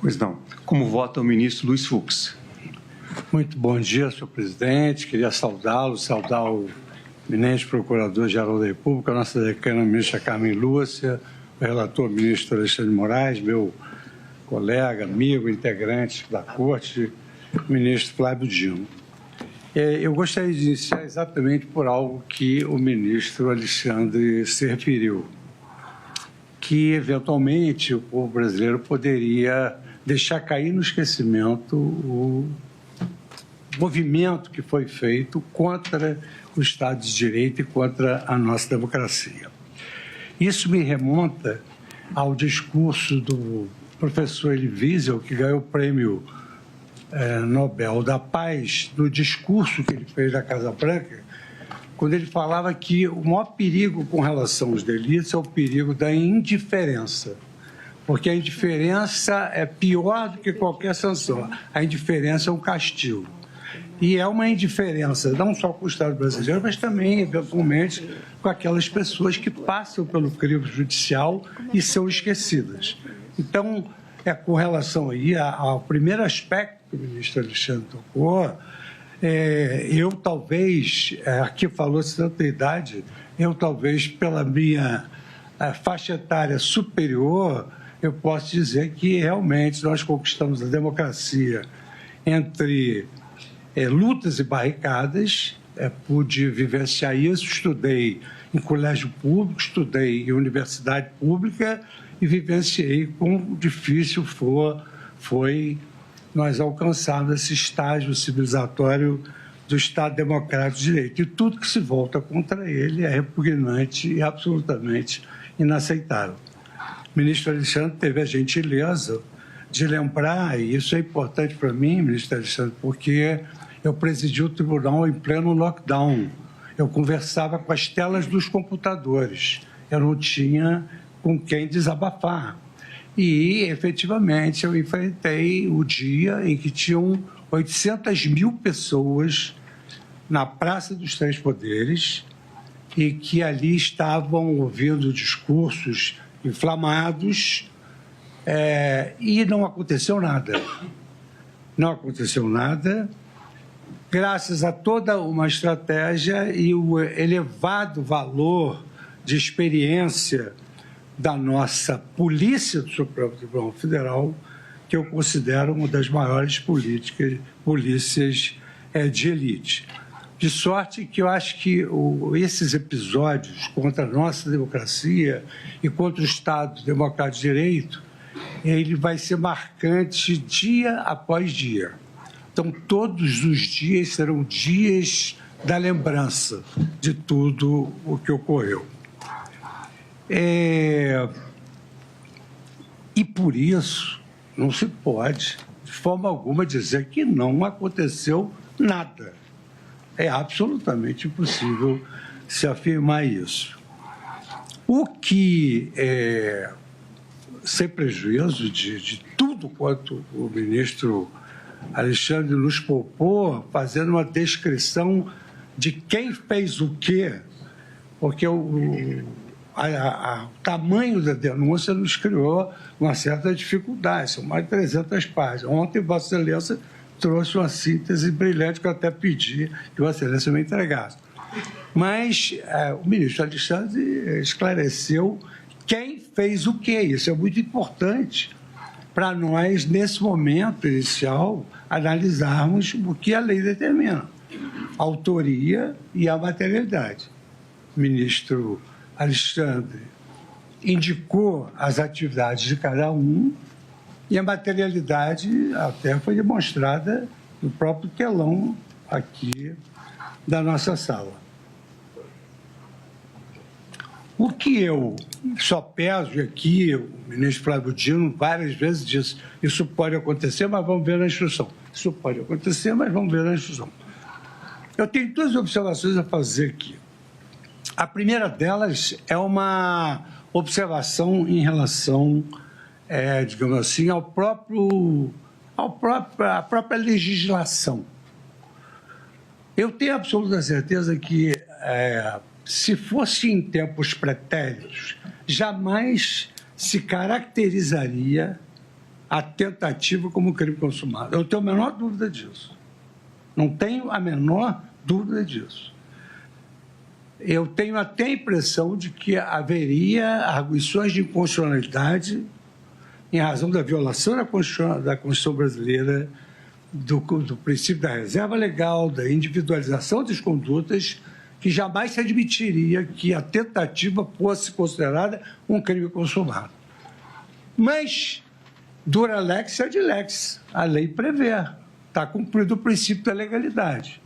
Pois não. Como vota o ministro Luiz Fux? Muito bom dia, senhor presidente. Queria saudar o eminente procurador-geral da República, a nossa decana ministra Carmen Lúcia, o relator ministro Alexandre de Moraes, meu colega, amigo, integrante da Corte, o ministro Flávio Dino. Eu gostaria de iniciar exatamente por algo que o ministro Alexandre se referiu, que, eventualmente, o povo brasileiro poderia deixar cair no esquecimento o movimento que foi feito contra o Estado de Direito e contra a nossa democracia. Isso me remonta ao discurso do professor Elie Wiesel, que ganhou o prêmio Nobel da Paz, no discurso que ele fez na Casa Branca, quando ele falava que o maior perigo com relação aos delitos é o perigo da indiferença, porque a indiferença é pior do que qualquer sanção. A indiferença é um castigo. E é uma indiferença não só com o Estado brasileiro, mas também, eventualmente, com aquelas pessoas que passam pelo crivo judicial e são esquecidas. Então, com relação aí ao primeiro aspecto que o ministro Alexandre tocou, eu talvez, aqui falou-se tanta idade, eu talvez, pela minha faixa etária superior, eu posso dizer que realmente nós conquistamos a democracia entre lutas e barricadas. Pude vivenciar isso, estudei em colégio público, estudei em universidade pública e vivenciei quão difícil foi nós alcançarmos esse estágio civilizatório do Estado Democrático de Direito. E tudo que se volta contra ele é repugnante e absolutamente inaceitável. O ministro Alexandre teve a gentileza de lembrar, e isso é importante para mim, ministro Alexandre, porque eu presidi o tribunal em pleno lockdown. Eu conversava com as telas dos computadores. Eu não tinha com quem desabafar. E, efetivamente, eu enfrentei o dia em que tinham 800 mil pessoas na Praça dos Três Poderes e que ali estavam ouvindo discursos inflamados e não aconteceu nada. Não aconteceu nada, graças a toda uma estratégia e o elevado valor de experiência da nossa polícia do Supremo Tribunal Federal, que eu considero uma das maiores polícias de elite. De sorte que eu acho que esses episódios contra a nossa democracia e contra o Estado Democrático de Direito, ele vai ser marcante dia após dia. Então, todos os dias serão dias da lembrança de tudo o que ocorreu. E por isso, não se pode, de forma alguma, dizer que não aconteceu nada. É absolutamente impossível se afirmar isso. O que, sem prejuízo de tudo quanto o ministro Alexandre nos poupou, fazendo uma descrição de quem fez o quê, porque o tamanho da denúncia nos criou uma certa dificuldade, são mais de 300 páginas. Ontem, Vossa Excelência trouxe uma síntese brilhante que eu até pedi que Vossa Excelência me entregasse. Mas o ministro Alexandre esclareceu quem fez o quê. Isso é muito importante para nós, nesse momento inicial, analisarmos o que a lei determina, a autoria e a materialidade. O ministro Alexandre indicou as atividades de cada um e a materialidade até foi demonstrada no próprio telão aqui da nossa sala. O que eu só peço aqui, o ministro Flávio Dino várias vezes disse, isso pode acontecer, mas vamos ver na instrução. Isso pode acontecer, mas vamos ver na instrução. Eu tenho duas observações a fazer aqui. A primeira delas é uma observação em relação, digamos assim, à própria legislação. Eu tenho absoluta certeza que, se fosse em tempos pretéritos, jamais se caracterizaria a tentativa como crime consumado. Eu não tenho a menor dúvida disso. Não tenho a menor dúvida disso. Eu tenho até a impressão de que haveria arguições de inconstitucionalidade em razão da violação da Constituição brasileira, do princípio da reserva legal, da individualização das condutas, que jamais se admitiria que a tentativa fosse considerada um crime consumado. Mas, dura lex sed lex, a lei prevê, está cumprido o princípio da legalidade.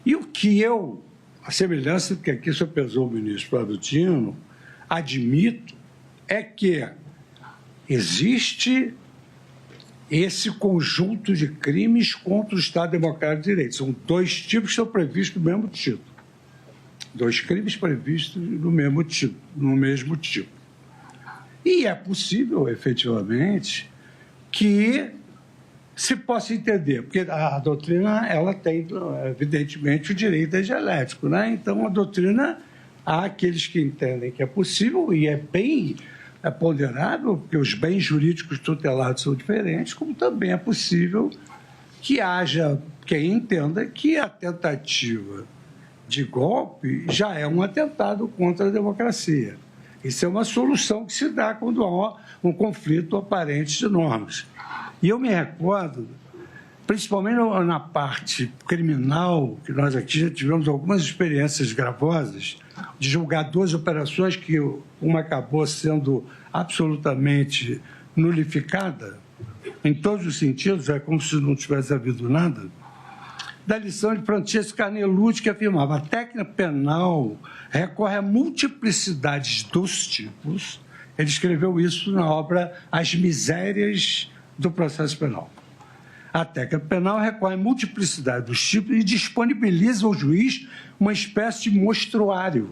E o que eu, a semelhança do que aqui sopesou o ministro Flávio Dino, admito é que existe esse conjunto de crimes contra o Estado Democrático de Direito. São dois tipos que são previstos no mesmo tipo. Dois crimes previstos no mesmo tipo. E é possível, efetivamente, que se possa entender, porque a doutrina ela tem, evidentemente, o direito dialético, né? Então, a doutrina, há aqueles que entendem que é possível, e é bem ponderável, porque os bens jurídicos tutelados são diferentes, como também é possível que haja quem entenda que a tentativa de golpe já é um atentado contra a democracia. Isso é uma solução que se dá quando há um conflito aparente de normas. E eu me recordo, principalmente na parte criminal, que nós aqui já tivemos algumas experiências gravosas, de julgar duas operações que uma acabou sendo absolutamente nulificada, em todos os sentidos, é como se não tivesse havido nada, da lição de Francesco Carnelucci, que afirmava: a técnica penal recorre a multiplicidades dos tipos. Ele escreveu isso na obra As Misérias do Processo Penal. A técnica penal recorre à multiplicidade dos tipos e disponibiliza ao juiz uma espécie de mostruário,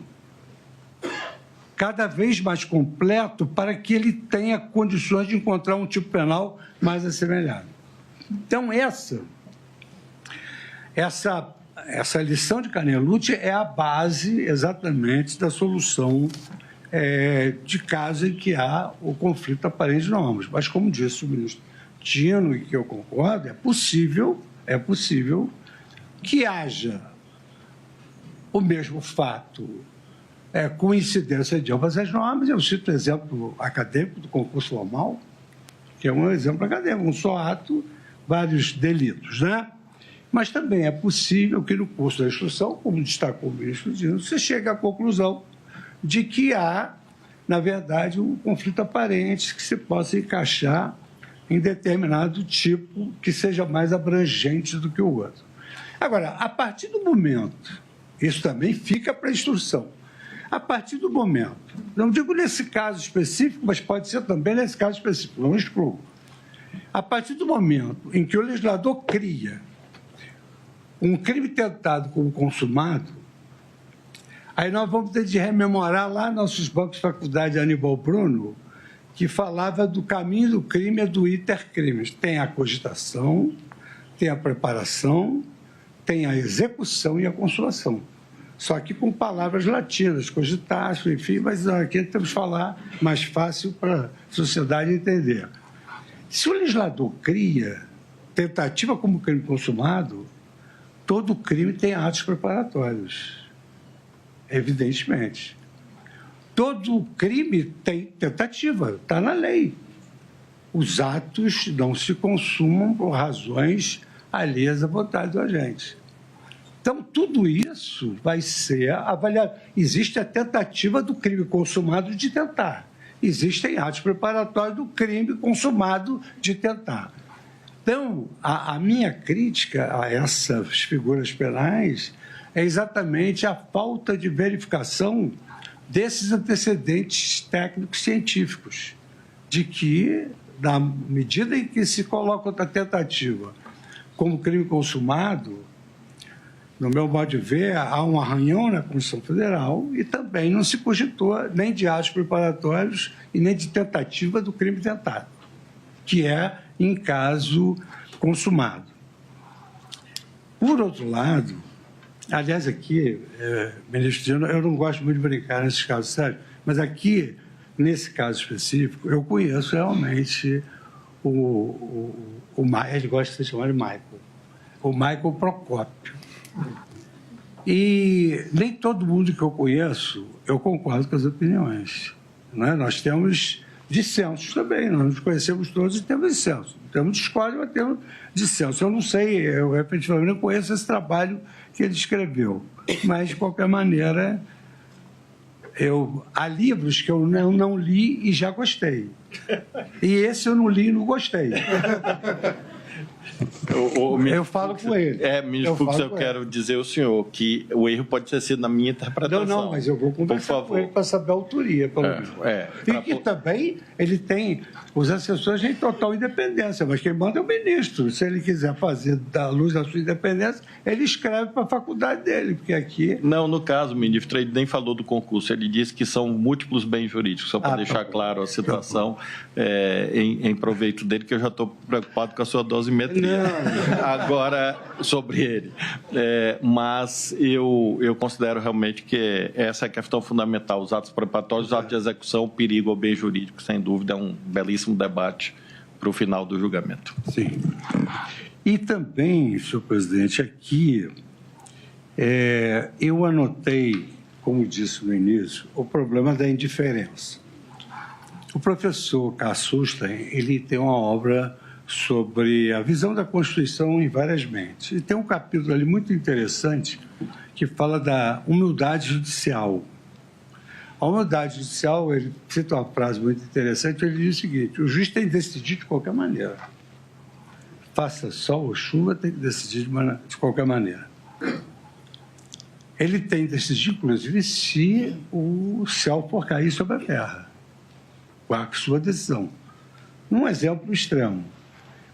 cada vez mais completo, para que ele tenha condições de encontrar um tipo penal mais assemelhado. Então, essa lição de Carnelucci é a base, exatamente, da solução de casos em que há o conflito aparente de normas. Mas, como disse o ministro Dino, e que eu concordo, é possível que haja o mesmo fato com incidência de ambas as normas. Eu cito o exemplo acadêmico do concurso formal, que é um exemplo acadêmico, um só ato, vários delitos, né? Mas também é possível que no curso da instrução, como destacou o ministro Dino, você chegue à conclusão de que há, na verdade, um conflito aparente que se possa encaixar em determinado tipo que seja mais abrangente do que o outro. Agora, a partir do momento, isso também fica para a instrução, a partir do momento, não digo nesse caso específico, mas pode ser também nesse caso específico, não excluo, a partir do momento em que o legislador cria um crime tentado como consumado, aí nós vamos ter de rememorar lá nossos bancos de faculdade de Aníbal Bruno, que falava do caminho do crime e do iter crimes. Tem a cogitação, tem a preparação, tem a execução e a consumação. Só que com palavras latinas, cogitatio, enfim, mas aqui temos que falar mais fácil para a sociedade entender. Se o legislador cria tentativa como crime consumado, todo crime tem atos preparatórios, evidentemente. Todo crime tem tentativa, está na lei. Os atos não se consumam por razões alheias à vontade do agente. Então, tudo isso vai ser avaliado. Existe a tentativa do crime consumado de tentar. Existem atos preparatórios do crime consumado de tentar. Então, a minha crítica a essas figuras penais é exatamente a falta de verificação desses antecedentes técnicos científicos, de que, na medida em que se coloca outra tentativa como crime consumado, no meu modo de ver, há um arranhão na Constituição Federal e também não se cogitou nem de atos preparatórios e nem de tentativa do crime tentado, que é em caso consumado. Por outro lado, aliás, aqui, ministro Dino, eu não gosto muito de brincar nesses casos sérios, mas aqui, nesse caso específico, eu conheço realmente ele gosta de ser chamado de Michael, o Michael Procópio. E nem todo mundo que eu conheço, eu concordo com as opiniões. Né? Nós temos dissensos também, nós nos conhecemos todos e temos dissensos. Temos discórdia, mas temos dissensos. Eu não sei, eu efetivamente não conheço esse trabalho que ele escreveu, mas, de qualquer maneira, há livros que eu não li e já gostei. E esse eu não li e não gostei. Eu falo com ele. Ministro Fux, eu quero dizer ao senhor que o erro pode ter sido na minha interpretação. Não, mas eu vou conversar com ele para saber a autoria, pelo menos. E que também ele tem, os assessores têm total independência, mas quem manda é o ministro. Se ele quiser fazer da luz da sua independência, ele escreve para a faculdade dele, porque aqui... Não, no caso, ministro, ele nem falou do concurso, ele disse que são múltiplos bens jurídicos, só para deixar claro a situação em proveito dele, que eu já estou preocupado com a sua dosimetria. Agora, sobre ele. Mas eu considero realmente que essa é a questão fundamental, os atos preparatórios, os atos de execução, o perigo ao bem jurídico, sem dúvida, é um belíssimo debate para o final do julgamento. Sim. E também, senhor presidente, aqui eu anotei, como disse no início, o problema da indiferença. O professor Kassusten, ele tem uma obra sobre a visão da Constituição em várias mentes. E tem um capítulo ali muito interessante que fala da humildade judicial. A humildade judicial, ele cita uma frase muito interessante, ele diz o seguinte: o juiz tem que decidir de qualquer maneira. Faça sol ou chuva, tem que decidir de qualquer maneira. Ele tem que decidir, inclusive, se o céu for cair sobre a terra. Com a sua decisão. Um exemplo extremo.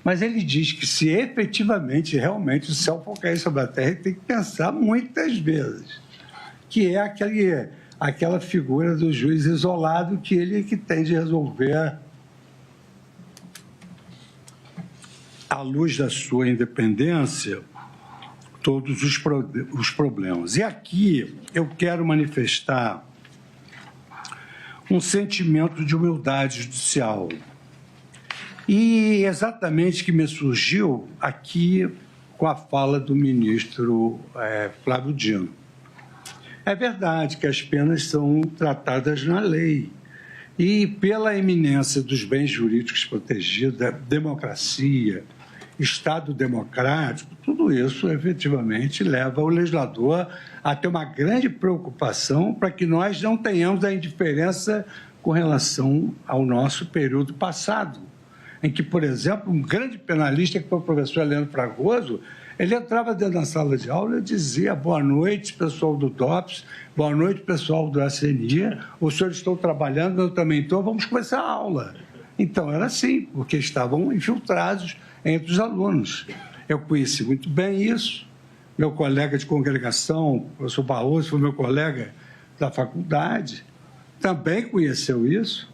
Mas ele diz que se efetivamente, realmente, o céu for cair sobre a terra, ele tem que pensar muitas vezes. Que é aquela figura do juiz isolado que ele é que tem de resolver, à luz da sua independência, todos os problemas. E aqui eu quero manifestar um sentimento de humildade judicial. E exatamente que me surgiu aqui com a fala do ministro Flávio Dino. É verdade que as penas são tratadas na lei e pela eminência dos bens jurídicos protegidos, da democracia, Estado democrático, tudo isso efetivamente leva o legislador a ter uma grande preocupação para que nós não tenhamos a indiferença com relação ao nosso período passado, em que, por exemplo, um grande penalista, que foi o professor Leandro Fragoso, ele entrava dentro da sala de aula e dizia: boa noite, pessoal do DOPS, boa noite, pessoal do SNI, os senhores estão trabalhando, eu também estou, vamos começar a aula. Então, era assim, porque estavam infiltrados entre os alunos. Eu conheci muito bem isso, meu colega de congregação, o professor Barroso, foi meu colega da faculdade, também conheceu isso.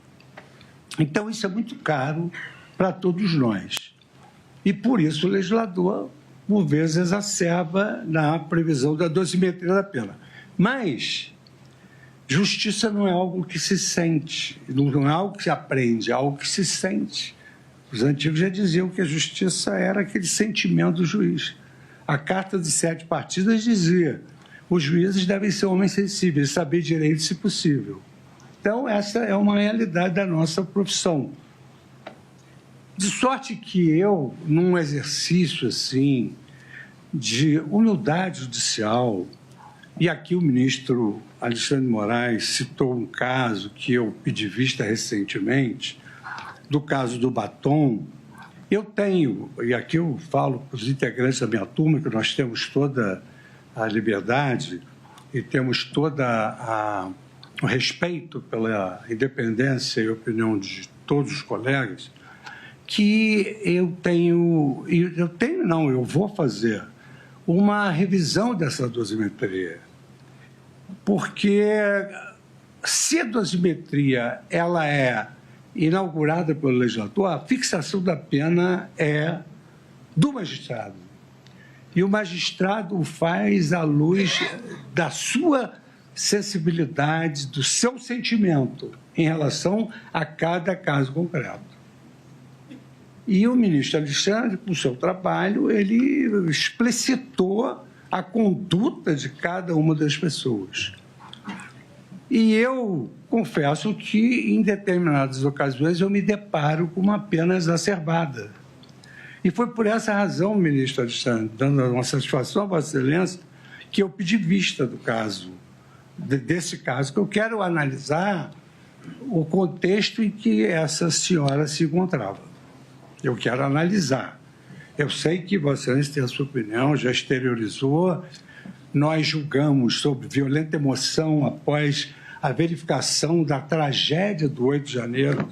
Então, isso é muito caro para todos nós. E, por isso, o legislador, por vezes, exacerba na previsão da dosimetria da pena. Mas justiça não é algo que se sente, não é algo que se aprende, é algo que se sente. Os antigos já diziam que a justiça era aquele sentimento do juiz. A Carta de 7 Partidas dizia: os juízes devem ser homens sensíveis, saber direito se possível. Então, essa é uma realidade da nossa profissão. De sorte que eu, num exercício assim de humildade judicial, e aqui o ministro Alexandre de Moraes citou um caso que eu pedi vista recentemente, do caso do batom, eu tenho, e aqui eu falo para os integrantes da minha turma, que nós temos toda a liberdade e temos toda o respeito pela independência e opinião de todos os colegas, que eu vou fazer uma revisão dessa dosimetria. Porque se a dosimetria ela é inaugurada pelo legislador, a fixação da pena é do magistrado. E o magistrado o faz à luz da sua sensibilidade, do seu sentimento em relação a cada caso concreto. E o ministro Alexandre, com o seu trabalho, ele explicitou a conduta de cada uma das pessoas. E eu confesso que, em determinadas ocasiões, eu me deparo com uma pena exacerbada. E foi por essa razão, ministro Alexandre, dando uma satisfação a Vossa Excelência, que eu pedi vista do caso, desse caso, que eu quero analisar o contexto em que essa senhora se encontrava. Eu quero analisar. Eu sei que Vossa Excelência tem a sua opinião, já exteriorizou. Nós julgamos sob violenta emoção após a verificação da tragédia do 8 de janeiro.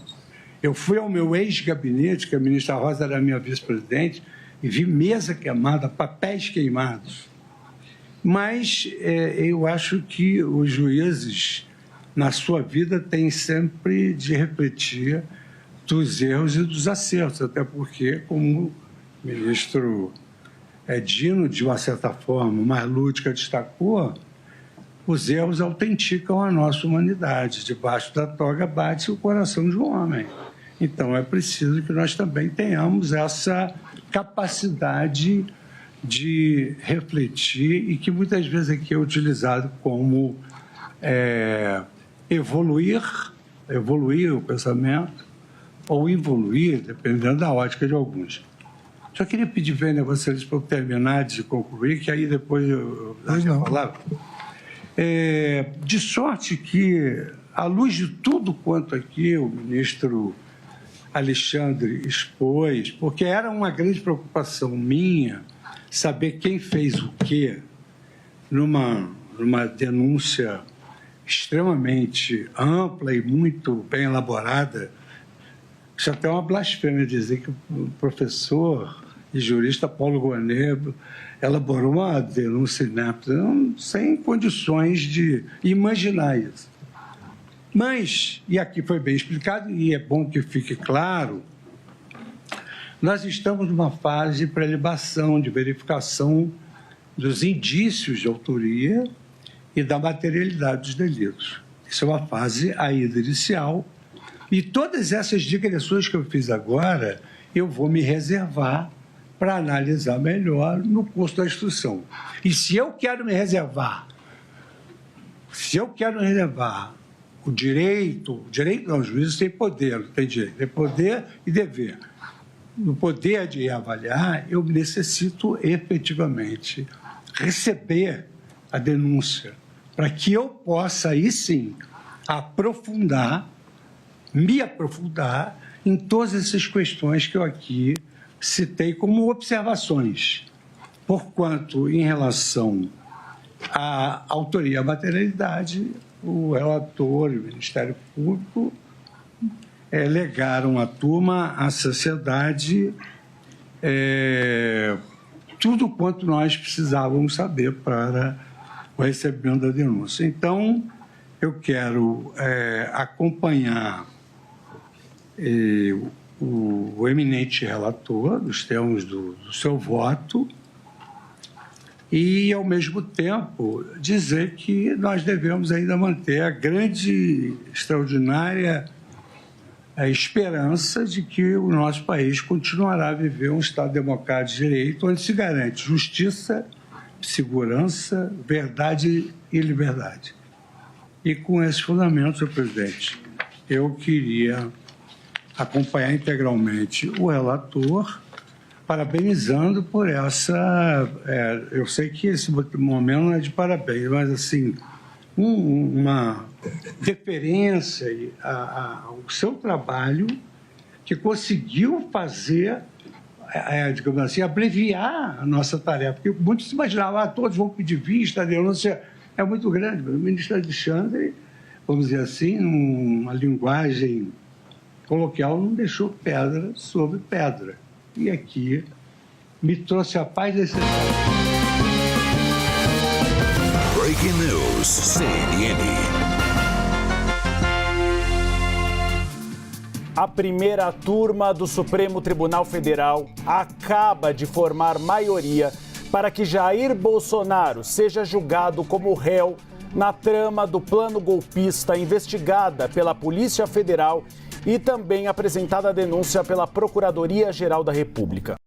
Eu fui ao meu ex-gabinete, que a ministra Rosa era minha vice-presidente, e vi mesa queimada, papéis queimados. Mas eu acho que os juízes, na sua vida, têm sempre de refletir dos erros e dos acertos, até porque, como o ministro Dino, de uma certa forma, mais lúdica, destacou, os erros autenticam a nossa humanidade. Debaixo da toga bate o coração de um homem. Então, é preciso que nós também tenhamos essa capacidade de refletir e que muitas vezes aqui é utilizado como evoluir o pensamento ou evoluir, dependendo da ótica de alguns. Só queria pedir bem a vocês para eu terminar de concluir, que aí depois eu falar. De sorte que, à luz de tudo quanto aqui o ministro Alexandre expôs, porque era uma grande preocupação minha saber quem fez o quê numa denúncia extremamente ampla e muito bem elaborada. Isso é até uma blasfêmia dizer que o professor e jurista Paulo Rouanet elaborou uma denúncia inepta, sem condições de imaginar isso. Mas, e aqui foi bem explicado, e é bom que fique claro, nós estamos numa fase de prelibação, de verificação dos indícios de autoria e da materialidade dos delitos. Isso é uma fase ainda inicial. E todas essas digressões que eu fiz agora, eu vou me reservar para analisar melhor no curso da instrução. E se eu quero me reservar, o direito não, os juízes têm poder, não tem direito, tem poder e dever. No poder de avaliar, eu necessito efetivamente receber a denúncia, para que eu possa, aí sim, me aprofundar em todas essas questões que eu aqui citei como observações. Porquanto, em relação à autoria e à materialidade, o relator e o Ministério Público legaram à turma, à sociedade, tudo quanto nós precisávamos saber para o recebimento da denúncia. Então, eu quero acompanhar o eminente relator, nos termos do seu voto, e, ao mesmo tempo, dizer que nós devemos ainda manter a grande, extraordinária esperança de que o nosso país continuará a viver um Estado democrático de direito, onde se garante justiça, segurança, verdade e liberdade. E com esses fundamentos, senhor presidente, eu queria acompanhar integralmente o relator, parabenizando por essa... eu sei que esse momento não é de parabéns, mas, assim, uma deferência ao seu trabalho, que conseguiu fazer, digamos assim, abreviar a nossa tarefa. Porque muitos se imaginavam, todos vão pedir vista, a denúncia é muito grande. O ministro Alexandre, vamos dizer assim, numa linguagem coloquial, não deixou pedra sobre pedra. E aqui me trouxe a paz desse Estado. Breaking News, CNN. A primeira turma do Supremo Tribunal Federal acaba de formar maioria para que Jair Bolsonaro seja julgado como réu na trama do plano golpista investigada pela Polícia Federal e também apresentada a denúncia pela Procuradoria-Geral da República.